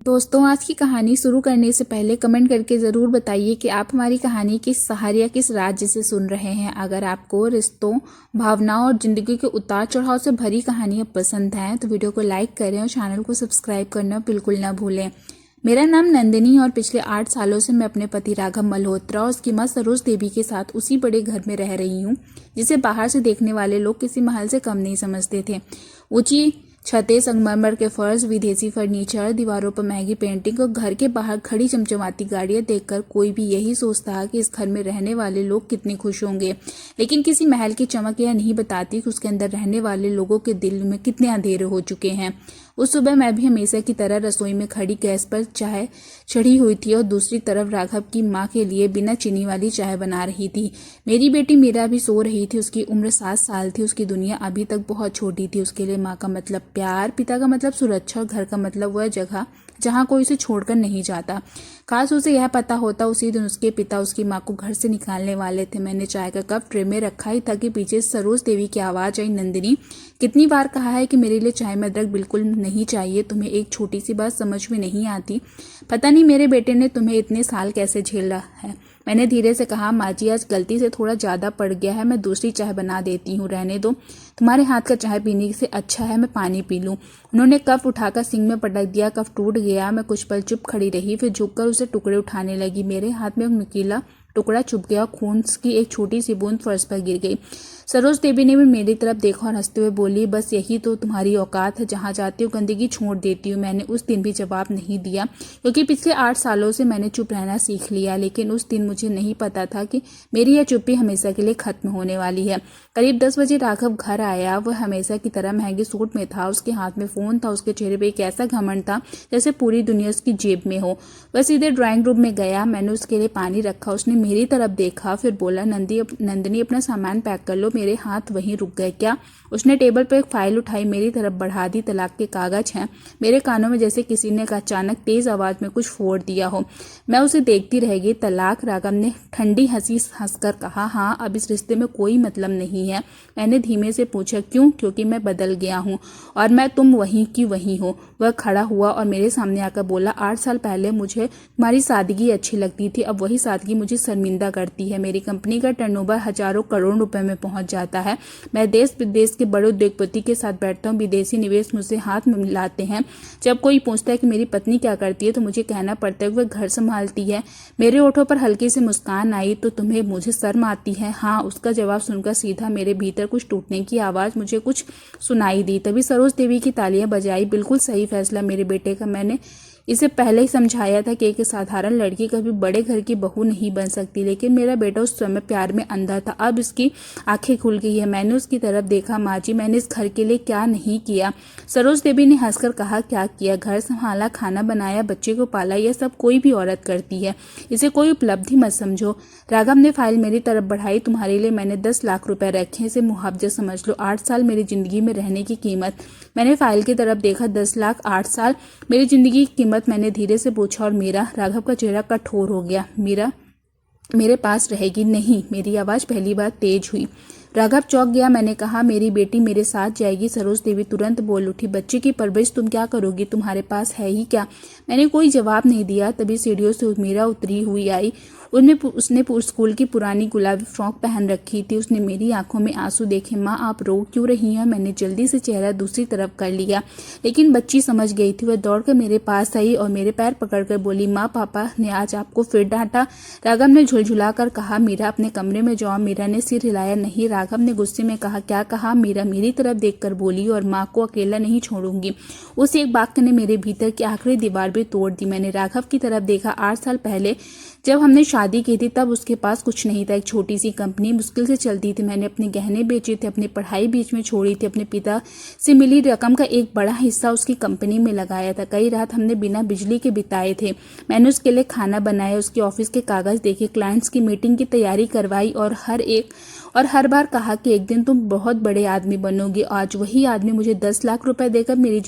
दोस्तों, आज की कहानी शुरू करने से पहले कमेंट करके ज़रूर बताइए कि आप हमारी कहानी किस शहर या किस राज्य से सुन रहे हैं। अगर आपको रिश्तों, भावनाओं और ज़िंदगी के उतार चढ़ाव से भरी कहानियाँ पसंद हैं तो वीडियो को लाइक करें और चैनल को सब्सक्राइब करना बिल्कुल ना भूलें। मेरा नाम नंदिनी और पिछले 8 सालों से मैं अपने पति राघव मल्होत्रा और उसकी माँ सरोज देवी के साथ उसी बड़े घर में रह रही हूँ जिसे बाहर से देखने वाले लोग किसी महल से कम नहीं समझते थे। ऊंची छतें, संगमरमर के फर्श, विदेशी फर्नीचर, दीवारों पर महंगी पेंटिंग और घर के बाहर खड़ी चमचमाती गाड़ियां देखकर कोई भी यही सोचता कि इस घर में रहने वाले लोग कितने खुश होंगे। लेकिन किसी महल की चमक यह नहीं बताती कि उसके अंदर रहने वाले लोगों के दिल में कितने अंधेरे हो चुके हैं। उस सुबह मैं भी हमेशा की तरह रसोई में खड़ी गैस पर चाय चढ़ी हुई थी और दूसरी तरफ राघव की माँ के लिए बिना चीनी वाली चाय बना रही थी। मेरी बेटी मीरा भी सो रही थी। उसकी उम्र 7 साल थी। उसकी दुनिया अभी तक बहुत छोटी थी। उसके लिए माँ का मतलब प्यार, पिता का मतलब सुरक्षा और घर का मतलब वह जगह जहाँ कोई उसे छोड़कर नहीं जाता। काश उसे यह पता होता उसी दिन उसके पिता उसकी माँ को घर से निकालने वाले थे। मैंने चाय का कप ट्रे में रखा ही था कि पीछे सरोज देवी की आवाज़ आई, नंदिनी, कितनी बार कहा है कि मेरे लिए चाय में अदरक बिल्कुल नहीं चाहिए। तुम्हें एक छोटी सी बात समझ में नहीं आती। पता नहीं मेरे बेटे ने तुम्हें इतने साल कैसे झेला है। मैंने धीरे से कहा, माँ जी, आज गलती से थोड़ा ज़्यादा पड़ गया है। मैं दूसरी चाय बना देती हूँ, रहने दो। तुम्हारे हाथ का चाय पीने से अच्छा है मैं पानी पी लूँ। उन्होंने कप उठाकर सिंक में पटक दिया। कप टूट गया। मैं कुछ पल चुप खड़ी रही, फिर झुककर उसे टुकड़े उठाने लगी। मेरे हाथ में एक नुकीला टुकड़ा चुभ गया। खून की एक छोटी सी बूंद फर्श पर गिर गई। सरोज देवी ने भी मेरी तरफ देखा और हंसते हुए बोली, बस यही तो तुम्हारी औकात है, जहाँ जाती हूँ गंदगी छोड़ देती हूँ। मैंने उस दिन भी जवाब नहीं दिया क्योंकि पिछले 8 सालों से मैंने चुप रहना सीख लिया। लेकिन उस दिन मुझे नहीं पता था कि मेरी यह चुप्पी हमेशा के लिए खत्म होने वाली है। करीब 10 बजे राघव घर आया। वह हमेशा की तरह महंगे सूट में था। उसके हाथ में फोन था। उसके चेहरे पे एक ऐसा घमंड था जैसे पूरी दुनिया उसकी जेब में हो। वह सीधे ड्राइंग रूम में गया। मैंने उसके लिए पानी रखा। उसने मेरी तरफ देखा, फिर बोला, नंदिनी, अपना सामान पैक कर लो। मेरे हाथ वहीं रुक गए। क्या? उसने टेबल पर एक फाइल उठाई, मेरी तरफ बढ़ा दी। तलाक के कागज हैं। मेरे कानों में जैसे किसी ने अचानक तेज आवाज में कुछ फोड़ दिया हो। मैं उसे देखती रह गई। तलाक? राघव ने ठंडी हंसी हंसकर कहा, हाँ, अब इस रिश्ते में कोई मतलब नहीं है। मैंने धीमे से पूछा, क्यों? क्योंकि मैं बदल गया हूँ और मैं तुम वहीं की वहीं हो। वह खड़ा हुआ और मेरे सामने आकर बोला, 8 साल पहले मुझे तुम्हारी सादगी अच्छी लगती थी, अब वही सादगी मुझे शर्मिंदा करती है। मेरी कंपनी का टर्नओवर हजारों करोड़ रुपए में पहुंच जाता है। मैं देश विदेश के बड़े उद्योगपति के साथ बैठता हूँ। विदेशी निवेश मुझसे हाथ में मिलाते हैं। जब कोई पूछता है कि मेरी पत्नी क्या करती है तो मुझे कहना पड़ता है कि वह घर संभालती है। मेरे होठों पर हल्की सी मुस्कान आई, तो तुम्हें मुझे शर्म आती है? हाँ। उसका जवाब सुनकर सीधा मेरे भीतर कुछ टूटने की आवाज मुझे कुछ सुनाई दी। तभी सरोज देवी की तालियां बजाई। बिल्कुल सही फैसला मेरे बेटे का। मैंने इसे पहले ही समझाया था कि एक साधारण लड़की कभी बड़े घर की बहू नहीं बन सकती। लेकिन मेरा बेटा उस समय प्यार में अंधा था। अब इसकी आंखें खुल गई है। मैंने उसकी तरफ देखा। माँ जी, मैंने इस घर के लिए क्या नहीं किया? सरोज देवी ने हंसकर कहा, क्या किया? घर संभाला, खाना बनाया, बच्चे को पाला। यह सब कोई भी औरत करती है। इसे कोई उपलब्धि मत समझो। राघव ने फाइल मेरी तरफ बढ़ाई। तुम्हारे लिए मैंने 10 लाख रुपए रखे। इसे मुआवजा समझ लो। 8 साल मेरी जिंदगी में रहने की कीमत। मैंने फाइल की तरफ देखा। 10 लाख, 8 साल, मेरी जिंदगी की कीमत। मैंने धीरे से पूछा, और मेरा? राघव का चेहरा कठोर हो गया। मीरा मेरे पास रहेगी? नहीं। मेरी आवाज पहली बार तेज हुई। राघव चौंक गया। मैंने कहा, मेरी बेटी मेरे साथ जाएगी। सरोज देवी तुरंत बोल उठी, बच्चे की परवरिश तुम क्या करोगी? तुम्हारे पास है ही क्या? मैंने कोई जवाब नहीं दिया। तभी सीढ़ियों से मीरा उतरी हुई आई। उसने स्कूल की पुरानी गुलाबी फ्रॉक पहन रखी थी। उसने मेरी आंखों में आंसू देखे। माँ, आप रो क्यों रही हैं? मैंने जल्दी से चेहरा दूसरी तरफ कर लिया, लेकिन बच्ची समझ गई थी। वह दौड़कर मेरे पास आई और मेरे पैर पकड़कर बोली, माँ, पापा ने आज आपको फिर डांटा? राघव ने झुलझुला कर कहा, मीरा, अपने कमरे में जाओ। मीरा ने सिर हिलाया। नहीं। राघव ने गुस्से में कहा। क्या कहा? मीरा मेरी तरफ देखकर बोली, और माँ को अकेला नहीं छोड़ूंगी। उस एक वाक्य ने मेरे भीतर की आखिरी दीवार भी तोड़ दी। मैंने राघव की तरफ देखा। 8 साल पहले जब हमने शादी की थी तब उसके पास कुछ नहीं था। एक छोटी सी कंपनी मुश्किल से चलती थी। मैंने अपने गहने बेचे थे, अपनी पढ़ाई बीच में छोड़ी थी, अपने पिता से मिली रकम का एक बड़ा हिस्सा उसकी कंपनी में लगाया था। कई रात हमने बिना बिजली के बिताए थे। मैंने उसके लिए खाना बनाया, उसके ऑफिस के कागज देखे, क्लाइंट्स की मीटिंग की तैयारी करवाई और हर बार कहा कि एक दिन तुम बहुत बड़े आदमी बनोगे। आज वही आदमी मुझे 10 लाख रुपए देकर मेरी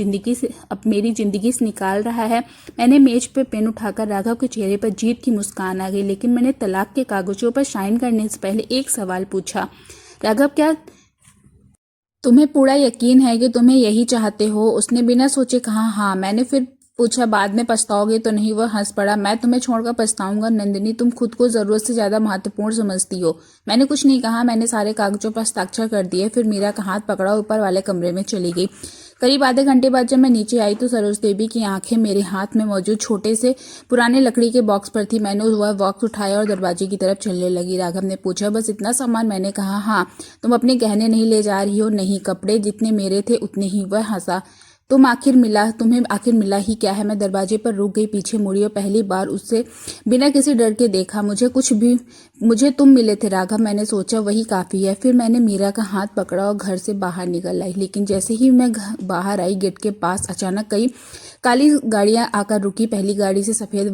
जिंदगी से निकाल रहा है। मैंने मेज पे पेन उठाकर राघव के चेहरे पर जीत की मुस्कान आ गई। लेकिन मैंने तलाक के कागजों पर साइन करने से पहले एक सवाल पूछा, राघव, क्या तुम्हें पूरा यकीन है कि तुम्हें यही चाहते हो? उसने बिना सोचे कहा, हाँ। मैंने फिर पूछा, बाद में पछताओगे तो नहीं? वह हंस पड़ा, मैं तुम्हें छोड़कर पछताऊंगा? नंदिनी, तुम खुद को जरूरत से ज्यादा महत्वपूर्ण समझती हो। मैंने कुछ नहीं कहा, मैंने सारे कागजों पर हस्ताक्षर कर दिए। फिर मीरा का हाथ पकड़ा, ऊपर वाले कमरे में चली गई। करीब आधे घंटे बाद जब मैं नीचे आई तो सरोज देवी की आंखें मेरे हाथ में मौजूद छोटे से पुराने लकड़ी के बॉक्स पर थी। मैंने वह बॉक्स उठाया और दरवाजे की तरफ चलने लगी। राघव ने पूछा, बस इतना सामान? मैंने कहा, हाँ। तुम अपने गहने नहीं ले जा रही हो? नहीं, कपड़े जितने मेरे थे उतने ही। वह हंसा, तुम्हें आखिर मिला ही क्या है? मैं दरवाजे पर रुक गई, पीछे मुड़ी और पहली बार उससे बिना किसी डर के देखा। मुझे तुम मिले थे राघव, मैंने सोचा वही काफी है। फिर मैंने मीरा का हाथ पकड़ा और घर से बाहर निकल आई। लेकिन जैसे ही मैं बाहर आई, गेट के पास अचानक कई काली गाड़ियां आकर रुकी। पहली गाड़ी से सफेद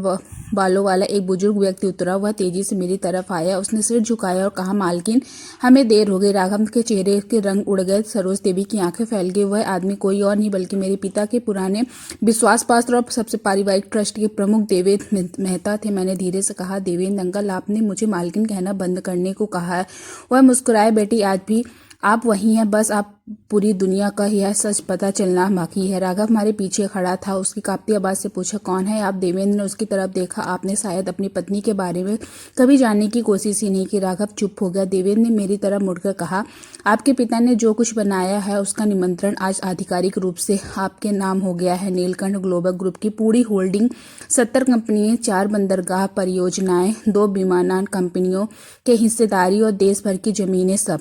बालों वाला एक बुजुर्ग व्यक्ति उतरा। वह तेजी से मेरी तरफ आया, उसने सिर झुकाया और कहा, मालकिन, हमें देर हो गई। राघव के चेहरे के रंग उड़ गए, सरोज देवी की आंखें फैल गई। वह आदमी कोई और नहीं बल्कि मेरे पिता के पुराने विश्वास पात्र और सबसे पारिवारिक ट्रस्ट के प्रमुख देवेंद्र मेहता थे। मैंने धीरे से कहा, देवेंद्र अंकल, आपने मुझे मालकिन कहना बंद करने को कहा है। वह मुस्कुराए, बेटी, आज भी आप वही हैं, बस आप पूरी दुनिया का यह सच पता चलना बाकी है। राघव हमारे पीछे खड़ा था, उसकी कांपती आवाज से पूछा, कौन है आप? देवेंद्र ने उसकी तरफ देखा। आपने शायद अपनी पत्नी के बारे में कभी जानने की कोशिश ही नहीं की। राघव चुप हो गया। देवेंद्र ने मेरी तरफ मुड़कर कहा, आपके पिता ने जो कुछ बनाया है उसका निमंत्रण आज आधिकारिक रूप से आपके नाम हो गया है। नीलकंठ ग्लोबल ग्रुप की पूरी होल्डिंग, 70 कंपनियां, 4 बंदरगाह परियोजनाएं, 2 विमानन कंपनियों के हिस्सेदारी और देश भर की जमीनें, सब।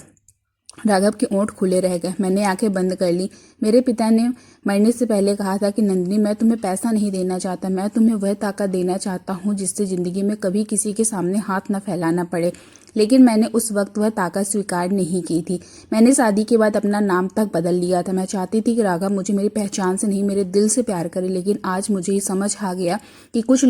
राघव के ओंठ खुले रह गए। मैंने आंखें बंद कर ली। मेरे पिता ने मरने से पहले कहा था कि नंदिनी, मैं तुम्हें पैसा नहीं देना चाहता, मैं तुम्हें वह ताकत देना चाहता हूँ जिससे जिंदगी में कभी किसी के सामने हाथ न फैलाना पड़े। लेकिन मैंने उस वक्त वह ताकत स्वीकार नहीं की थी। मैंने शादी के बाद अपना नाम तक बदल लिया था। मैं चाहती थी कि राघव मुझे मेरी पहचान से नहीं, मेरे दिल से प्यार करे। लेकिन आज मुझे ये समझ आ गया कि कुछ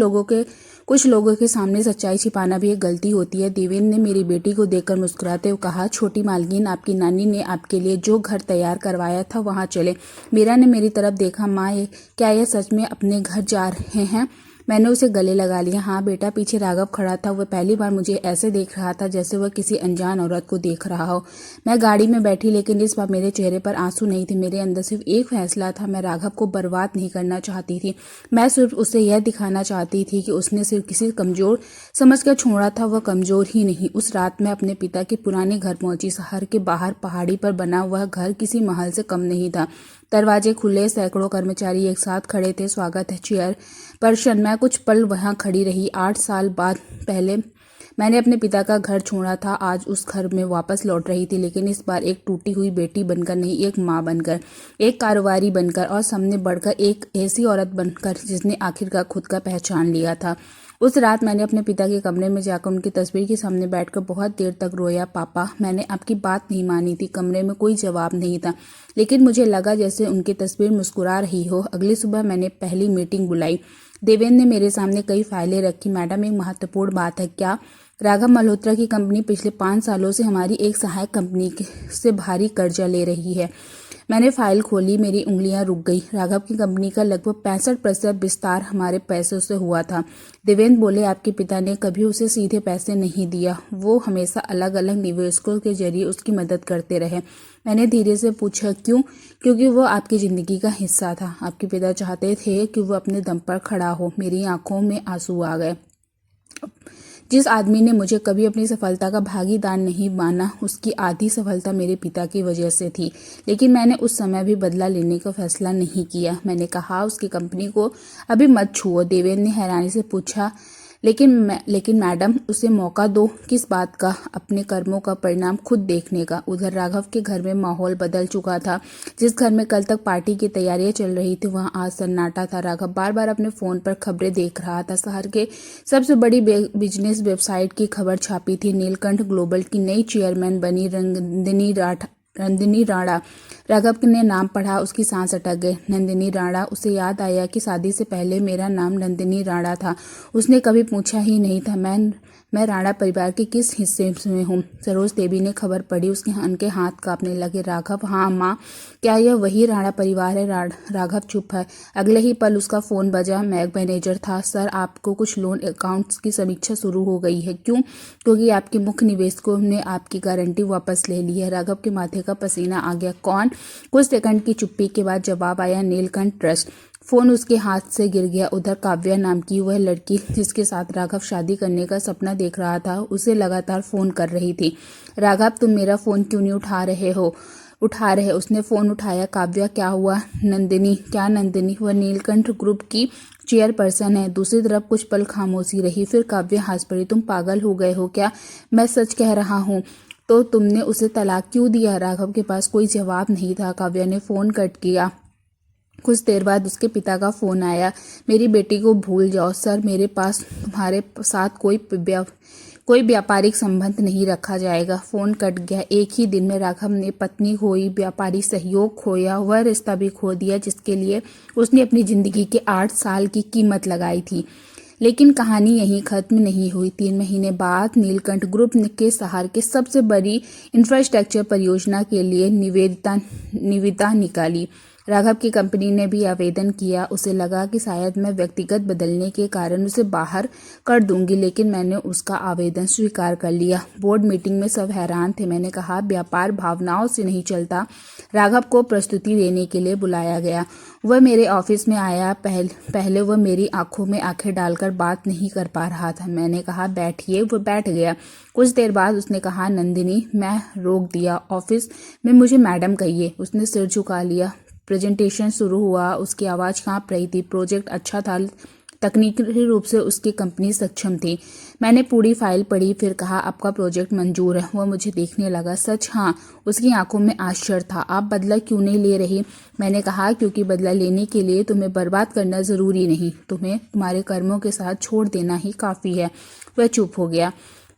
लोगों के सामने सच्चाई छिपाना भी एक गलती होती है। देवेंद्र ने मेरी बेटी को देखकर मुस्कुराते हुए कहा, छोटी मालकिन, आपकी नानी ने आपके लिए जो घर तैयार करवाया था वहां चले। मीरा ने मेरी तरफ देखा, माँ, क्या यह सच में अपने घर जा रहे हैं? मैंने उसे गले लगा लिया। हाँ बेटा। पीछे राघव खड़ा था। वह पहली बार मुझे ऐसे देख रहा था जैसे वह किसी अनजान औरत को देख रहा हो। मैं गाड़ी में बैठी, लेकिन इस बार मेरे चेहरे पर आंसू नहीं थे। मेरे अंदर सिर्फ एक फैसला था, मैं राघव को बर्बाद नहीं करना चाहती थी। मैं सिर्फ उसे यह दिखाना चाहती थी कि उसने सिर्फ किसी कमजोर समझकर छोड़ा था, वह कमजोर ही नहीं। उस रात मैं अपने पिता के पुराने घर पहुंची। शहर के बाहर पहाड़ी पर बना वह घर किसी महल से कम नहीं था। दरवाजे खुले, सैकड़ों कर्मचारी एक साथ खड़े थे। स्वागत है चेयर पर्सन। मैं कुछ पल वहां खड़ी रही। 8 साल बाद पहले मैंने अपने पिता का घर छोड़ा था। आज उस घर में वापस लौट रही थी, लेकिन इस बार एक टूटी हुई बेटी बनकर नहीं, एक माँ बनकर, एक कारोबारी बनकर और सबने बढ़कर एक ऐसी औरत बनकर जिसने आखिरकार खुद का पहचान लिया था। उस रात मैंने अपने पिता के कमरे में जाकर उनकी तस्वीर के सामने बैठकर बहुत देर तक रोया। पापा, मैंने आपकी बात नहीं मानी थी। कमरे में कोई जवाब नहीं था, लेकिन मुझे लगा जैसे उनकी तस्वीर मुस्कुरा रही हो। अगली सुबह मैंने पहली मीटिंग बुलाई। देवेंद्र ने मेरे सामने कई फाइलें रखी। मैडम, एक महत्वपूर्ण बात है। क्या? राघव मल्होत्रा की कंपनी पिछले 5 सालों से हमारी एक सहायक कंपनी से भारी कर्जा ले रही है। मैंने फाइल खोली, मेरी उंगलियां रुक गई। राघव की कंपनी का लगभग 65% विस्तार हमारे पैसों से हुआ था। देवेंद्र बोले, आपके पिता ने कभी उसे सीधे पैसे नहीं दिया, वो हमेशा अलग अलग निवेशकों के जरिए उसकी मदद करते रहे। मैंने धीरे से पूछा, क्यों? क्योंकि वो आपकी जिंदगी का हिस्सा था। आपके पिता चाहते थे कि वो अपने दम पर खड़ा हो। मेरी आंखों में आंसू आ गए। जिस आदमी ने मुझे कभी अपनी सफलता का भागीदार नहीं माना, उसकी आधी सफलता मेरे पिता की वजह से थी। लेकिन मैंने उस समय भी बदला लेने का फैसला नहीं किया। मैंने कहा, उसकी कंपनी को अभी मत छुओ। देवेंद्र ने हैरानी से पूछा, लेकिन मैडम, उसे मौका दो। किस बात का? अपने कर्मों का परिणाम खुद देखने का। उधर राघव के घर में माहौल बदल चुका था। जिस घर में कल तक पार्टी की तैयारियां चल रही थी, वहां आज सन्नाटा था। राघव बार बार अपने फोन पर खबरें देख रहा था। शहर के सबसे बड़ी बिजनेस वेबसाइट की खबर छापी थी, नीलकंठ ग्लोबल की नई चेयरमैन बनी नंदिनी राणा। राघव ने नाम पढ़ा, उसकी सांस अटक गई। नंदिनी राणा। उसे याद आया कि शादी से पहले मेरा नाम नंदिनी राणा था। उसने कभी पूछा ही नहीं था, मैं राणा परिवार के किस हिस्से में हूँ। सरोज देवी ने खबर पढ़ी, उनके हाथ कांपने लगे। राघव, हाँ माँ, क्या यह वही राणा परिवार है? राघव चुप है। अगले ही पल उसका फोन बजा। मैनेजर था। सर, आपको कुछ लोन अकाउंट्स की समीक्षा शुरू हो गई है। क्यों? क्योंकि आपके मुख्य निवेशकों ने आपकी गारंटी वापस ले ली है। राघव के माथे का पसीना आ गया। कौन? कुछ सेकंड की चुप्पी के बाद जवाब आया, नीलकंठ ट्रस्ट। फोन उसके हाथ से गिर गया। उधर काव्या नाम की वह लड़की जिसके साथ राघव शादी करने का सपना देख रहा था, उसे लगातार फोन कर रही थी। राघव, तुम मेरा फोन क्यों नहीं उठा रहे? उसने फोन उठाया। काव्या, क्या हुआ? नंदिनी? क्या नंदिनी? वह नीलकंठ ग्रुप की चेयरपर्सन है। दूसरी तरफ कुछ पल खामोशी रही, फिर काव्या हंस पड़ी। तुम पागल हो गए हो क्या? मैं सच कह रहा हूँ। तो तुमने उसे तलाक क्यों दिया? राघव के पास कोई जवाब नहीं था। काव्या ने फोन कट किया। कुछ देर बाद उसके पिता का फोन आया। मेरी बेटी को भूल जाओ सर, मेरे पास तुम्हारे साथ कोई व्यापारिक संबंध नहीं रखा जाएगा। फोन कट गया। एक ही दिन में राघव ने पत्नी खोई, व्यापारी सहयोग खोया, वह रिश्ता भी खो दिया जिसके लिए उसने अपनी जिंदगी के 8 साल की कीमत लगाई थी। लेकिन कहानी यहीं खत्म नहीं हुई। 3 महीने बाद नीलकंठ ग्रुप के शहर के सबसे बड़ी इंफ्रास्ट्रक्चर परियोजना के लिए निविदा निकाली। राघव की कंपनी ने भी आवेदन किया। उसे लगा कि शायद मैं व्यक्तिगत बदलने के कारण उसे बाहर कर दूंगी, लेकिन मैंने उसका आवेदन स्वीकार कर लिया। बोर्ड मीटिंग में सब हैरान थे। मैंने कहा, व्यापार भावनाओं से नहीं चलता। राघव को प्रस्तुति देने के लिए बुलाया गया। वह मेरे ऑफिस में आया। पहले वह मेरी आंखों में आंखें डालकर बात नहीं कर पा रहा था। मैंने कहा, बैठिए। वह बैठ गया। कुछ देर बाद उसने कहा, नंदिनी। मैं रोक दिया। ऑफिस में मुझे मैडम कहिए। उसने सिर झुका लिया। प्रेजेंटेशन शुरू हुआ। उसकी आवाज़ कांप रही थी। प्रोजेक्ट अच्छा था, तकनीकी रूप से उसकी कंपनी सक्षम थी। मैंने पूरी फाइल पढ़ी, फिर कहा, आपका प्रोजेक्ट मंजूर है। वह मुझे देखने लगा। सच? हाँ। उसकी आंखों में आश्चर्य था। आप बदला क्यों नहीं ले रही? मैंने कहा, क्योंकि बदला लेने के लिए तुम्हें बर्बाद करना जरूरी नहीं, तुम्हें तुम्हारे कर्मों के साथ छोड़ देना ही काफ़ी है। वह चुप हो गया।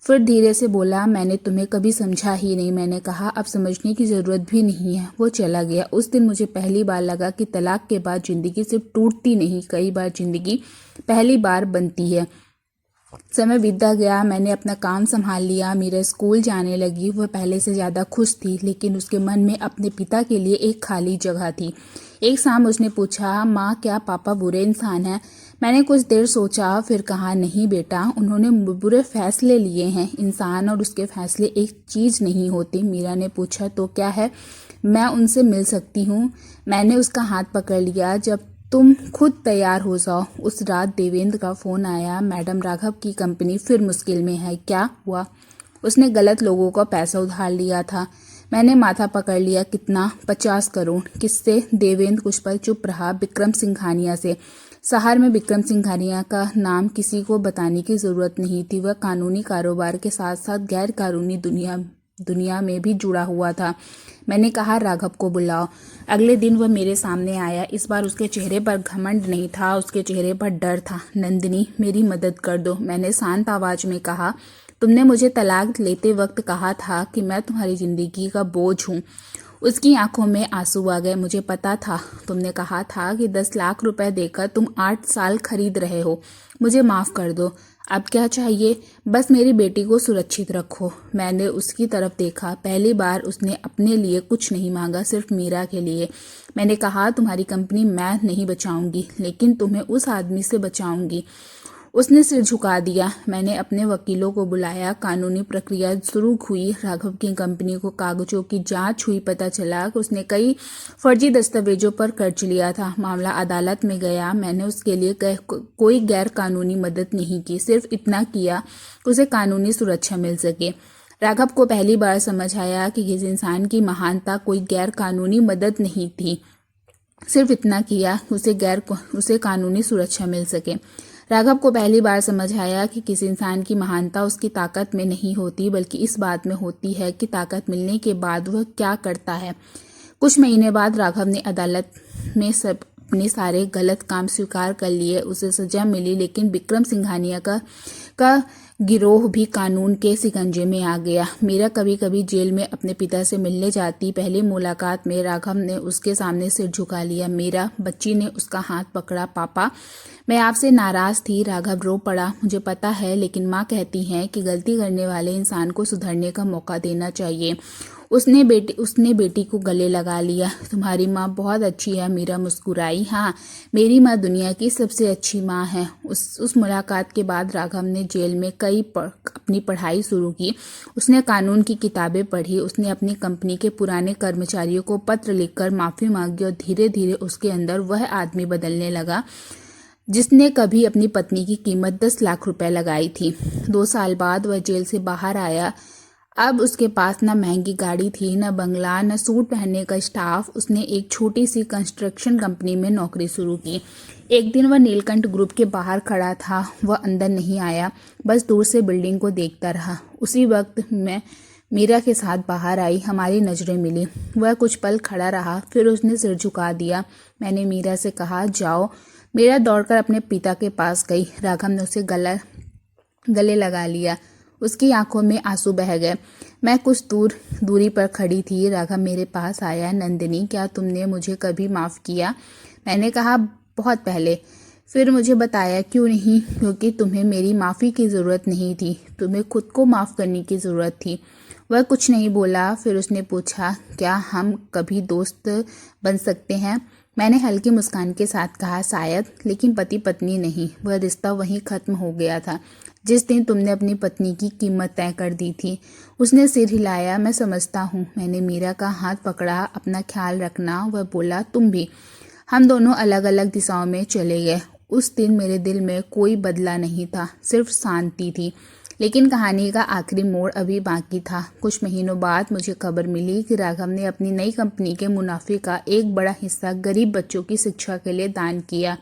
फिर धीरे से बोला, मैंने तुम्हें कभी समझा ही नहीं। मैंने कहा, अब समझने की ज़रूरत भी नहीं है। वो चला गया। उस दिन मुझे पहली बार लगा कि तलाक के बाद ज़िंदगी सिर्फ टूटती नहीं, कई बार ज़िंदगी पहली बार बनती है। समय बीतता गया। मैंने अपना काम संभाल लिया। मीरा स्कूल जाने लगी। वह पहले से ज़्यादा खुश थी, लेकिन उसके मन में अपने पिता के लिए एक खाली जगह थी। एक शाम उसने पूछा, माँ, क्या पापा बुरे इंसान हैं? मैंने कुछ देर सोचा, फिर कहा, नहीं बेटा, उन्होंने बुरे फैसले लिए हैं। इंसान और उसके फैसले एक चीज़ नहीं होती। मीरा ने पूछा, तो क्या है? मैं उनसे मिल सकती हूँ? मैंने उसका हाथ पकड़ लिया। जब तुम खुद तैयार हो जाओ। उस रात देवेंद्र का फोन आया। मैडम, राघव की कंपनी फिर मुश्किल में है। क्या हुआ? उसने गलत लोगों का पैसा उधार लिया था। मैंने माथा पकड़ लिया। कितना? 50 करोड़। किससे? देवेंद्र कुछ पल चुप रहा। विक्रम सिंघानिया से। शहर में विक्रम सिंघानिया का नाम किसी को बताने की जरूरत नहीं थी। वह कानूनी कारोबार के साथ साथ गैर कानूनी दुनिया में भी जुड़ा हुआ था। मैंने कहा, राघव को बुलाओ। अगले दिन वह मेरे सामने आया। इस बार उसके चेहरे पर घमंड नहीं था, उसके चेहरे पर डर था। नंदिनी, मेरी मदद कर दो, मैंने शांत आवाज में कहा। तुमने मुझे तलाक लेते वक्त कहा था कि मैं तुम्हारी जिंदगी का बोझ हूँ। उसकी आंखों में आंसू आ गए। मुझे पता था। तुमने कहा था कि 10 लाख रुपए देकर तुम 8 साल खरीद रहे हो। मुझे माफ कर दो। अब क्या चाहिए? बस मेरी बेटी को सुरक्षित रखो। मैंने उसकी तरफ देखा। पहली बार उसने अपने लिए कुछ नहीं मांगा, सिर्फ मीरा के लिए। मैंने कहा, तुम्हारी कंपनी मैं नहीं बचाऊंगी, लेकिन तुम्हें उस आदमी से बचाऊंगी। उसने सिर झुका दिया। मैंने अपने वकीलों को बुलाया। कानूनी प्रक्रिया शुरू हुई। राघव की कंपनी को कागजों की जांच हुई। पता चला कि उसने कई फर्जी दस्तावेजों पर कर्ज लिया था। मामला अदालत में गया। मैंने उसके लिए कोई गैर कानूनी मदद नहीं की, सिर्फ इतना किया कि उसे कानूनी सुरक्षा मिल सके। राघव को पहली बार समझ आया कि किसी इंसान की महानता कोई गैर कानूनी मदद नहीं थी, सिर्फ इतना किया उसे कानूनी सुरक्षा मिल सके। राघव को पहली बार समझ आया कि किसी इंसान की महानता उसकी ताकत में नहीं होती, बल्कि इस बात में होती है कि ताकत मिलने के बाद वह क्या करता है। कुछ महीने बाद राघव ने अदालत में अपने सारे गलत काम स्वीकार कर लिए। उसे सजा मिली, लेकिन विक्रम सिंघानिया का गिरोह भी कानून के शिकंजे में आ गया। मीरा कभी कभी जेल में अपने पिता से मिलने जाती। पहली मुलाकात में राघव ने उसके सामने सिर झुका लिया। मीरा बच्ची ने उसका हाथ पकड़ा। पापा, मैं आपसे नाराज थी। राघव रो पड़ा। मुझे पता है, लेकिन माँ कहती हैं कि गलती करने वाले इंसान को सुधरने का मौका देना चाहिए। उसने बेटी को गले लगा लिया। तुम्हारी माँ बहुत अच्छी है। मीरा मुस्कुराई। हाँ, मेरी माँ दुनिया की सबसे अच्छी माँ है। उस मुलाकात के बाद राघव ने जेल में अपनी पढ़ाई शुरू की। उसने कानून की किताबें पढ़ी। उसने अपनी कंपनी के पुराने कर्मचारियों को पत्र लिखकर माफ़ी मांगी और धीरे धीरे उसके अंदर वह आदमी बदलने लगा जिसने कभी अपनी पत्नी की कीमत 10 लाख रुपए लगाई थी। 2 साल बाद वह जेल से बाहर आया। अब उसके पास न महंगी गाड़ी थी, न बंगला, न सूट पहनने का स्टाफ। उसने एक छोटी सी कंस्ट्रक्शन कंपनी में नौकरी शुरू की। एक दिन वह नीलकंठ ग्रुप के बाहर खड़ा था। वह अंदर नहीं आया, बस दूर से बिल्डिंग को देखता रहा। उसी वक्त मैं मीरा के साथ बाहर आई। हमारी नज़रें मिली। वह कुछ पल खड़ा रहा, फिर उसने सिर झुका दिया। मैंने मीरा से कहा, जाओ। मीरा दौड़कर अपने पिता के पास गई। राघव ने उसे गले लगा लिया। उसकी आंखों में आंसू बह गए। मैं कुछ दूरी पर खड़ी थी। राघव मेरे पास आया। नंदिनी, क्या तुमने मुझे कभी माफ़ किया? मैंने कहा, बहुत पहले। फिर मुझे बताया, क्यों नहीं? क्योंकि तुम्हें मेरी माफ़ी की ज़रूरत नहीं थी, तुम्हें खुद को माफ़ करने की ज़रूरत थी। वह कुछ नहीं बोला। फिर उसने पूछा, क्या हम कभी दोस्त बन सकते हैं? मैंने हल्की मुस्कान के साथ कहा, शायद, लेकिन पति पत्नी नहीं। वह रिश्ता वहीं ख़त्म हो गया था जिस दिन तुमने अपनी पत्नी की कीमत तय कर दी थी। उसने सिर हिलाया। मैं समझता हूँ। मैंने मीरा का हाथ पकड़ा। अपना ख्याल रखना। वह बोला, तुम भी। हम दोनों अलग अलग दिशाओं में चले गए। उस दिन मेरे दिल में कोई बदला नहीं था, सिर्फ शांति थी। लेकिन कहानी का आखिरी मोड़ अभी बाकी था। कुछ महीनों बाद मुझे खबर मिली कि राघव ने अपनी नई कंपनी के मुनाफे का एक बड़ा हिस्सा गरीब बच्चों की शिक्षा के लिए दान किया।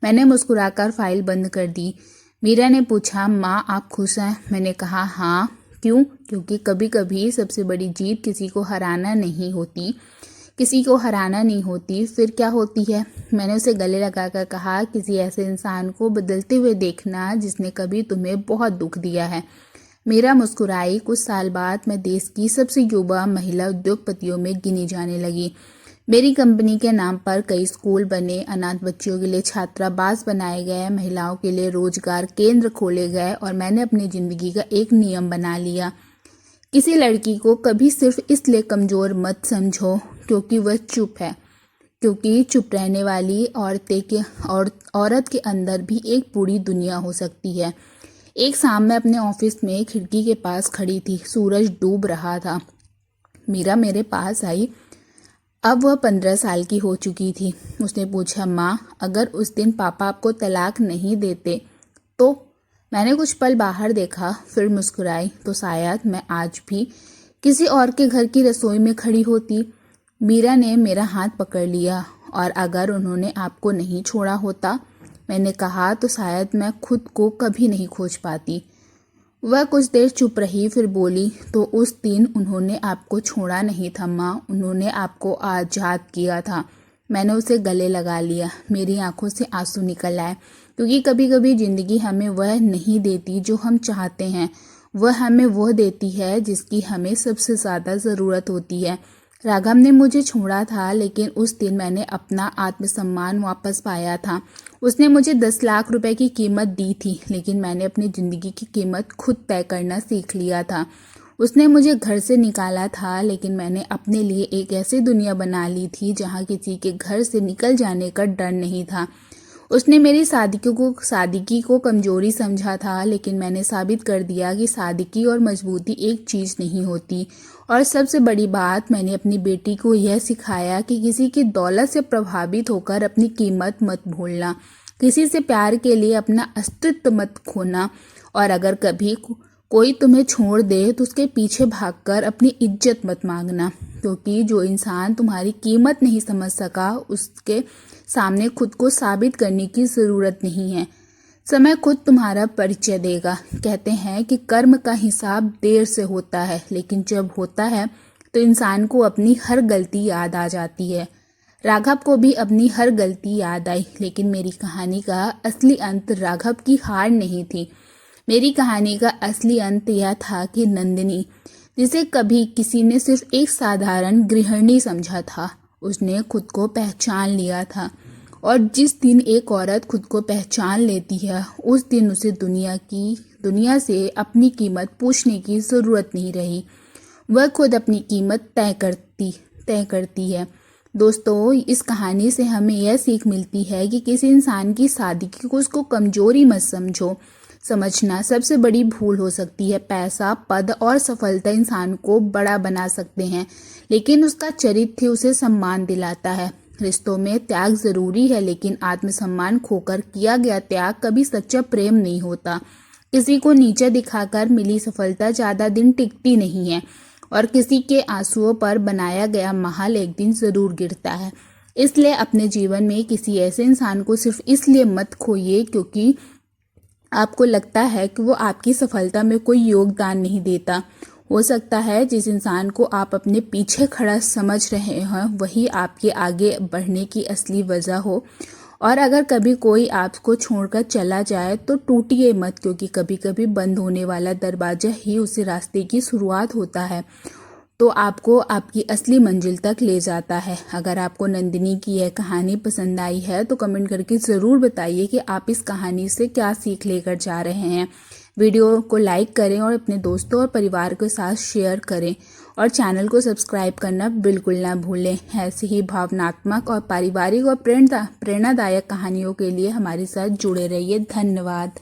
मैंने मुस्कुराकर फाइल बंद कर दी। मीरा ने पूछा, माँ आप खुश हैं? मैंने कहा, हाँ। क्यों? क्योंकि कभी कभी सबसे बड़ी जीत किसी को हराना नहीं होती। फिर क्या होती है? मैंने उसे गले लगाकर कहा, किसी ऐसे इंसान को बदलते हुए देखना जिसने कभी तुम्हें बहुत दुख दिया है। मीरा मुस्कुराई। कुछ साल बाद मैं देश की सबसे युवा महिला उद्योगपतियों में गिनी जाने लगी। मेरी कंपनी के नाम पर कई स्कूल बने, अनाथ बच्चियों के लिए छात्रावास बनाए गए, महिलाओं के लिए रोजगार केंद्र खोले गए और मैंने अपनी ज़िंदगी का एक नियम बना लिया, किसी लड़की को कभी सिर्फ इसलिए कमज़ोर मत समझो क्योंकि वह चुप है, क्योंकि चुप रहने वाली औरत के अंदर भी एक पूरी दुनिया हो सकती है। एक शाम मैं अपने ऑफिस में खिड़की के पास खड़ी थी। सूरज डूब रहा था। मीरा मेरे पास आई। अब वह 15 साल की हो चुकी थी। उसने पूछा, माँ, अगर उस दिन पापा आपको तलाक नहीं देते तो? मैंने कुछ पल बाहर देखा, फिर मुस्कुराई। तो शायद मैं आज भी किसी और के घर की रसोई में खड़ी होती। मीरा ने मेरा हाथ पकड़ लिया। और अगर उन्होंने आपको नहीं छोड़ा होता? मैंने कहा, तो शायद मैं खुद को कभी नहीं खोज पाती। वह कुछ देर चुप रही, फिर बोली, तो उस दिन उन्होंने आपको छोड़ा नहीं था माँ, उन्होंने आपको आज़ाद किया था। मैंने उसे गले लगा लिया। मेरी आंखों से आंसू निकल आए, क्योंकि कभी कभी ज़िंदगी हमें वह नहीं देती जो हम चाहते हैं, वह हमें वह देती है जिसकी हमें सबसे ज़्यादा ज़रूरत होती है। राघव ने मुझे छोड़ा था, लेकिन उस दिन मैंने अपना आत्मसम्मान वापस पाया था। उसने मुझे 10 लाख रुपए की कीमत दी थी, लेकिन मैंने अपनी ज़िंदगी की कीमत खुद तय करना सीख लिया था। उसने मुझे घर से निकाला था, लेकिन मैंने अपने लिए एक ऐसी दुनिया बना ली थी जहाँ किसी के घर से निकल जाने का डर नहीं था। उसने मेरी सादगी को कमजोरी समझा था, लेकिन मैंने साबित कर दिया कि सादगी और मजबूती एक चीज़ नहीं होती। और सबसे बड़ी बात, मैंने अपनी बेटी को यह सिखाया कि किसी की दौलत से प्रभावित होकर अपनी कीमत मत भूलना, किसी से प्यार के लिए अपना अस्तित्व मत खोना, और अगर कभी कोई तुम्हें छोड़ दे तो उसके पीछे भागकर अपनी इज्जत मत मांगना, क्योंकि जो इंसान तुम्हारी कीमत नहीं समझ सका उसके सामने खुद को साबित करने की ज़रूरत नहीं है। समय खुद तुम्हारा परिचय देगा। कहते हैं कि कर्म का हिसाब देर से होता है, लेकिन जब होता है तो इंसान को अपनी हर गलती याद आ जाती है। राघव को भी अपनी हर गलती याद आई, लेकिन मेरी कहानी का असली अंत राघव की हार नहीं थी। मेरी कहानी का असली अंत यह था कि नंदिनी, जिसे कभी किसी ने सिर्फ एक साधारण गृहिणी समझा था, उसने खुद को पहचान लिया था। और जिस दिन एक औरत खुद को पहचान लेती है, उस दिन उसे दुनिया से अपनी कीमत पूछने की ज़रूरत नहीं रही। वह खुद अपनी कीमत तय करती है। दोस्तों, इस कहानी से हमें यह सीख मिलती है कि किसी इंसान की सादगी को उसको कमजोरी मत समझो। समझना सबसे बड़ी भूल हो सकती है। पैसा, पद और सफलता इंसान को बड़ा बना सकते हैं, लेकिन उसका चरित्र उसे सम्मान दिलाता है। रिश्तों में त्याग जरूरी है, लेकिन आत्मसम्मान खोकर किया गया त्याग कभी सच्चा प्रेम नहीं होता। किसी को नीचा दिखाकर मिली सफलता ज्यादा दिन टिकती नहीं है, और किसी के आंसुओं पर बनाया गया महल एक दिन जरूर गिरता है। इसलिए अपने जीवन में किसी ऐसे इंसान को सिर्फ इसलिए मत खोइए क्योंकि आपको लगता है कि वो आपकी सफलता में कोई योगदान नहीं देता। हो सकता है जिस इंसान को आप अपने पीछे खड़ा समझ रहे हैं वही आपके आगे बढ़ने की असली वजह हो। और अगर कभी कोई आपको छोड़कर चला जाए तो टूटिए मत, क्योंकि कभी कभी बंद होने वाला दरवाजा ही उसी रास्ते की शुरुआत होता है तो आपको आपकी असली मंजिल तक ले जाता है। अगर आपको नंदिनी की यह कहानी पसंद आई है तो कमेंट करके ज़रूर बताइए कि आप इस कहानी से क्या सीख लेकर जा रहे हैं। वीडियो को लाइक करें और अपने दोस्तों और परिवार के साथ शेयर करें, और चैनल को सब्सक्राइब करना बिल्कुल ना भूलें। ऐसे ही भावनात्मक और पारिवारिक और प्रेरणादायक कहानियों के लिए हमारे साथ जुड़े रहिए। धन्यवाद।